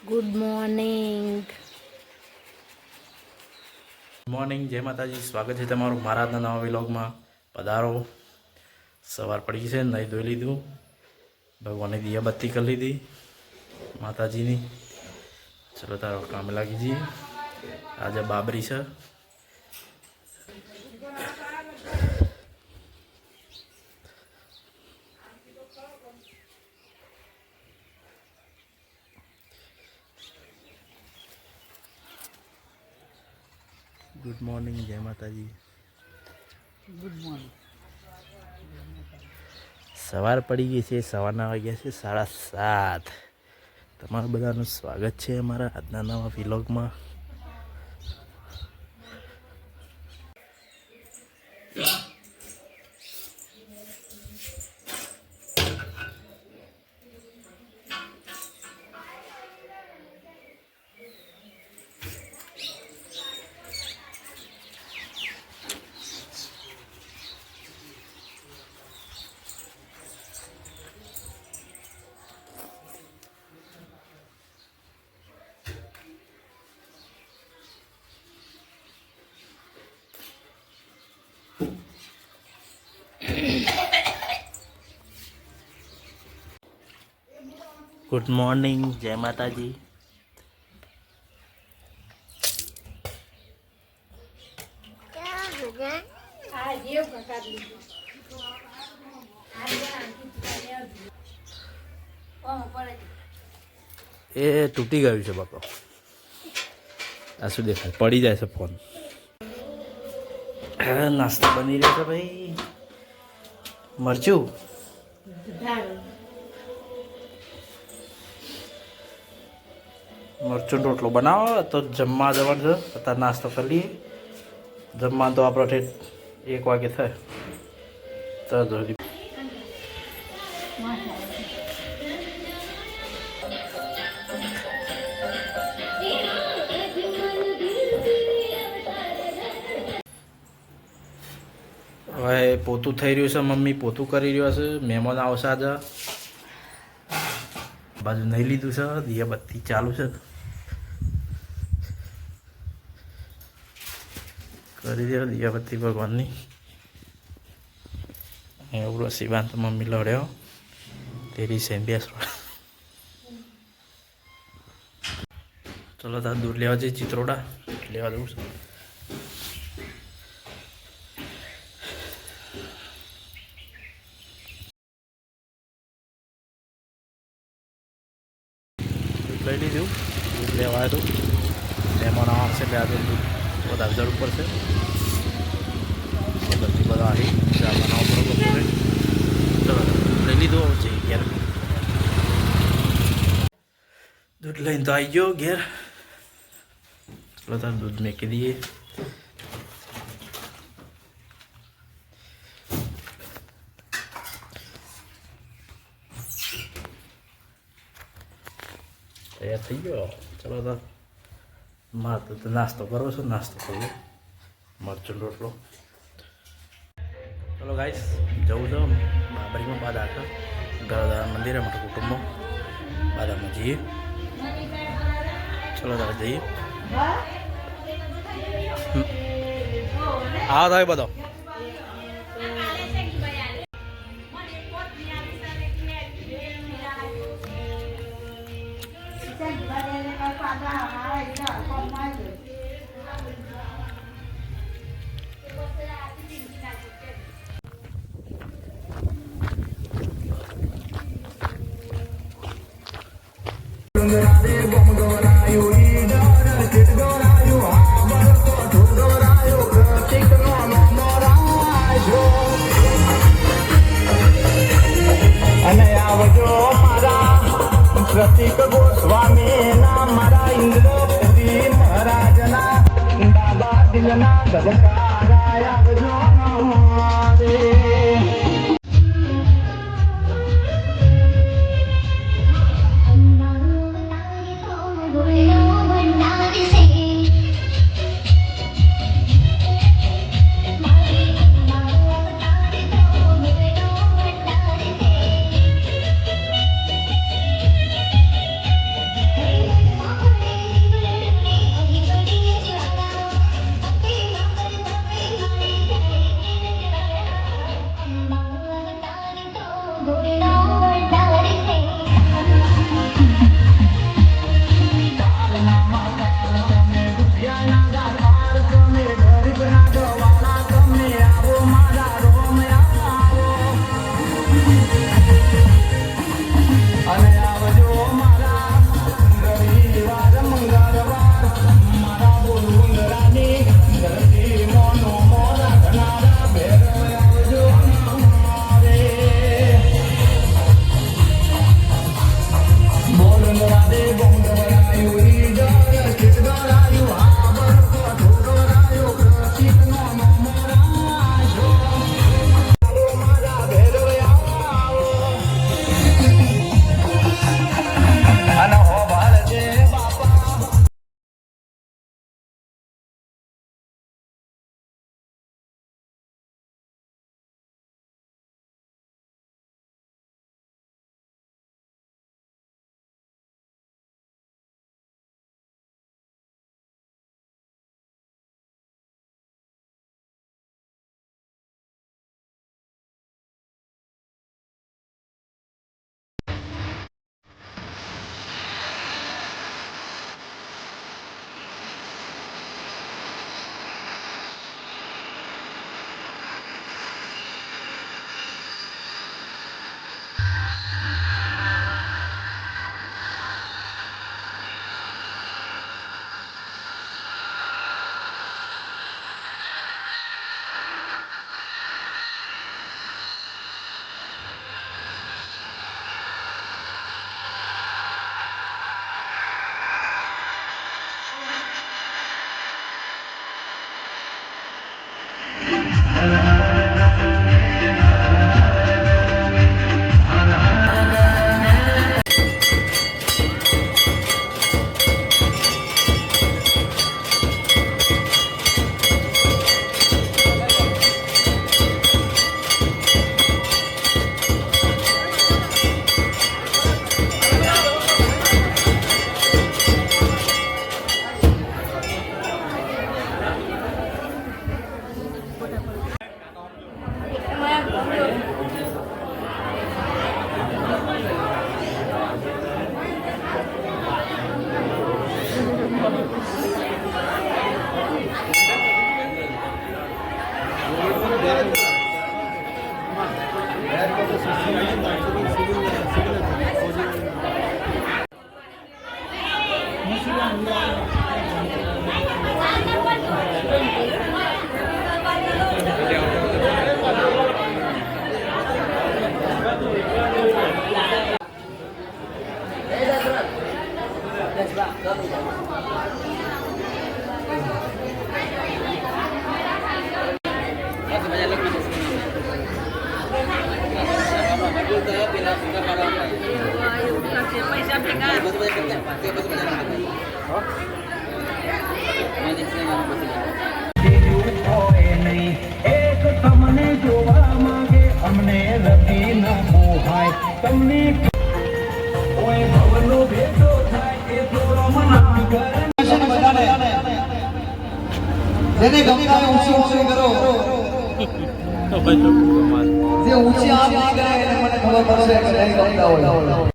Good morning. Morning, જય માતાજી. સ્વાગત છે તમારું મારા આજના નવા વ્લોગમાં. પધારો. સવાર પડી છે, નહીં ધોઈ લીધું, ભગવાનની દિયાબત્તી કરી લીધી માતાજીની. ચલો તારો કામે લાગી જઈએ. આજે બાબરી છે. ગુડ મોર્નિંગ, જય માતાજી. Good morning. સવાર પડી ગઈ છે, સવારના વાગ્યા છે 7:30. તમારું બધાનું સ્વાગત છે અમારા આજના નવા વ્લોગમાં. ગુડ મોર્નિંગ, જય માતાજી. એ તૂટી ગયું છે બાપા. આ શું દેખાય? પડી જાય છે ફોન. નાસ્તો બની રહ્યો છે ભાઈ. મરચું મરચું રોટલો બનાવો તો જમવા જવાનું છે. અત્યારે નાસ્તો કરી લઈએ. જમવા તો આપણો ઠેઠ 1 વાગે થાય. તો જલ્દી હવે પોતું થઈ રહ્યું છે. મમ્મી પોતું કરી રહ્યો છે. મહેમાન આવશે આજે. બાજુ નહીં લીધું છે. દિયાબત્તી ચાલુ છે. કરી દો દિયાબત્તી ભગવાનની. એવું શિવાન તો મમ્મી લડ્યો તેરી છે બેસવા. ચલો તાર દૂર લેવા જઈએ. ચિત્રોડા લેવા જવું છે. લઈ લીધું. દૂધ લેવા હતું. મહેમાન આવશે એટલે આજે દૂધ વધારે જરૂર પડશે. બધી બધા આવી ચા બનાવો પડે બપોરે. ચલો લઈ લીધું. છે ઘેર દૂધ લઈને તો આવી ગયો ઘેર. ચલો તાર દૂધ મેકી દઈએ. તૈયાર થઈ ગયો. ચલો તો મારે તો નાસ્તો કરવો છે. નાસ્તો કરવો મરચું રોટલો. ચલો ગાઈસ, જવું છે બાબરીમાં બાદા છે. ગરદારા મંદિરે મોટા કુટુંબમાં બાદામાં જઈએ. ચલો તારે જઈએ. હા થાય બધો. પ્રતિક ગોસ્વામી ના મારા ઇન્દ્રપુરી મહારાજના બાબા દિલના ગદકારાય આવજો રે. બીજું કોઈ નહીં. એક તમને જોવા માંગે અમને રતી ન પોહાય. તમને કોઈ ભવનો ભેટો થાય એ તો રમના ઘર. જેને ગમતા હોય ઊંચી ઊંચી કરો. જે ઊંચી આમ ના કરે એને મને ખબર પડશે કે નહીં ગમતા હોય.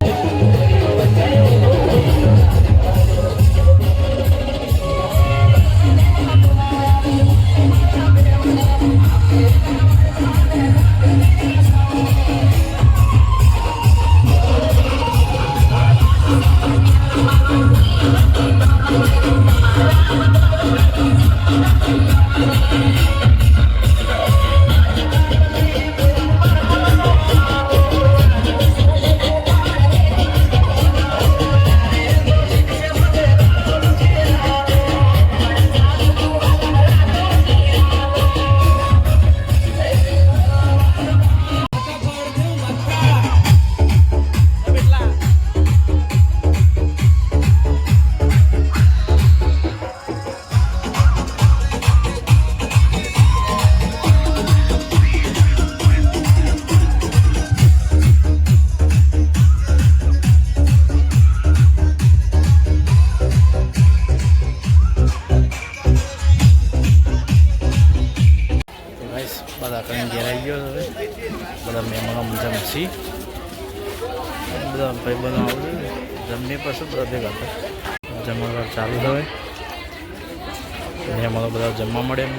બધા કઈ ઘેર આવી ગયો હવે બધા મહેમાનો જમશી બધા ભાઈ બનાવો જમીએ પછી બધા ભેગા થાય જમવા ચાલુ હવે મહેમાનો બધા જમવા મળે એમ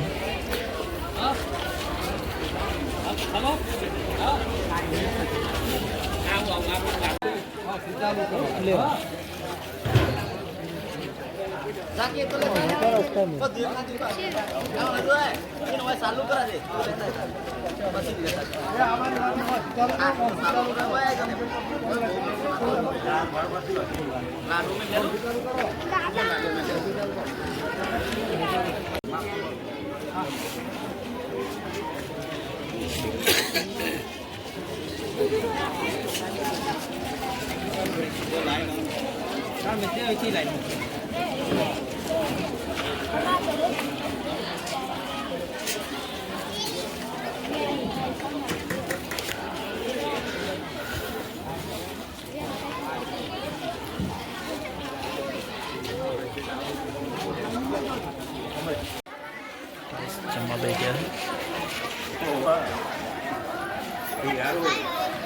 જમવા બે ગયા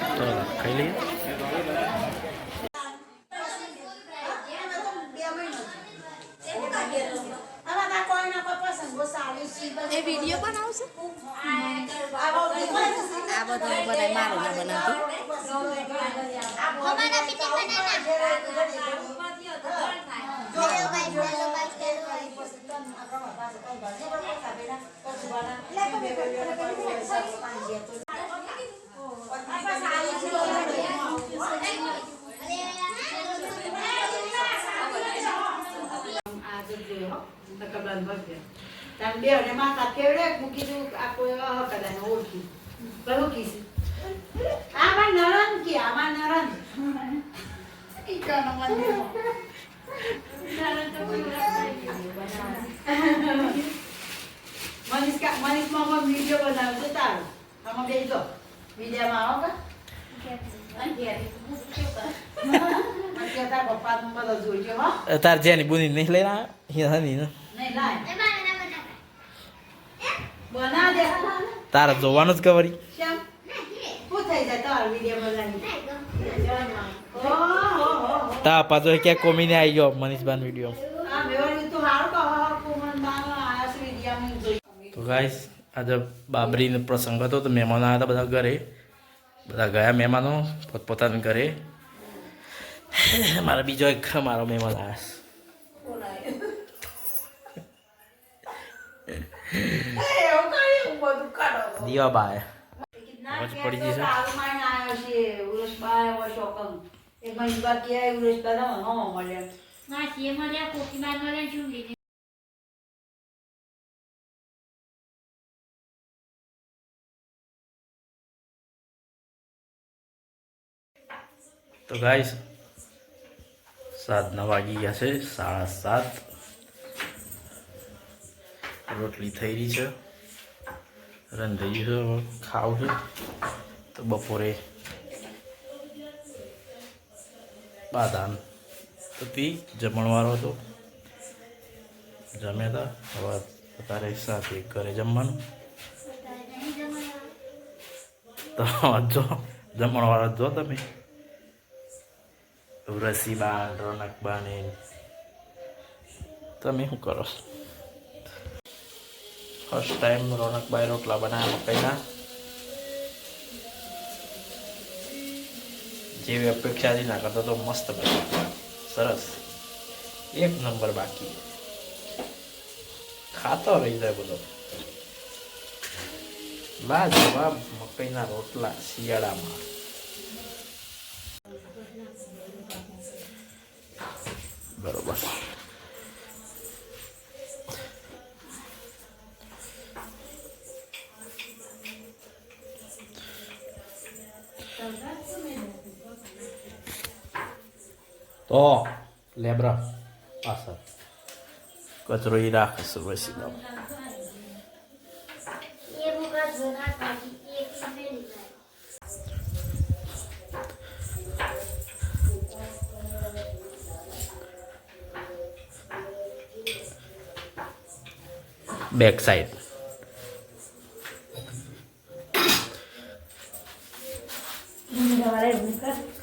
તો ખાઈ લઈએ એ વિડીયો બનાવશે આ બધું બનાય મારું ના બનાવતું મનીષ મામા વિડીયો બનાવજો તારું તમે બેસો વિડીયોમાં આવો કા પપ્પા નું બધો જોઈજો હો તાર જેની બુની નહીં લઈને આવ્યા નહીં નહીં લાય બના દે તારે જોવાનું જ ખબર કેમ શું થઈ જાય તારો વિડીયો બનાવી તા પાછો ક્યાંક કોમીને આવી ગયો મનીષબાન વિડીયો આ મેવરી તું હારું કહો કોમન બાનો આસ વિડીયોમાં જોઈ તો ગાઈસ આજે બાબરીનો પ્રસંગ હતો તો મહેમાનો આવ્યા હતા બધા ઘરે બધા ગયા મહેમાનો પોતપોતાના ઘરે મારા બીજો એક મારો મહેમાન આવ્યા દીવા બાય અવાજ પડી જશે માસીએ મળ્યા કોકીમાં મળ્યા શું લીધે તો ગાઈસ 7:09 વાગી ગયા છે 7:30 રોટલી થઈ રહી છે રંધાઈ છે હવે ખાવું છે તો બપોરે બાદામ હતી જમણવારો હતો જમ્યા હતા હવે અત્યારે સાથે ઘરે જમવાનું તો જો જમણવારો જો તમે રસીબા રોનકબા ને તમે શું કરો છો ફર્સ્ટ ટાઈમ રોનકબાઈ રોટલા બનાવ્યા મકાઈના જેવી અપેક્ષાથી ના કરતો તો મસ્ત બન્યા સરસ એક નંબર બાકી ખાતો રહી જાય બધો લાજવાબ મકાઈના રોટલા શિયાળામાં બરોબર તો લેબ્રા પાછળ કચરો એ રાખે છે વસી દો એ મુકા જોના કાકી એક સમય લીધા બેક સાઈડ સવારે ઊંઘ કર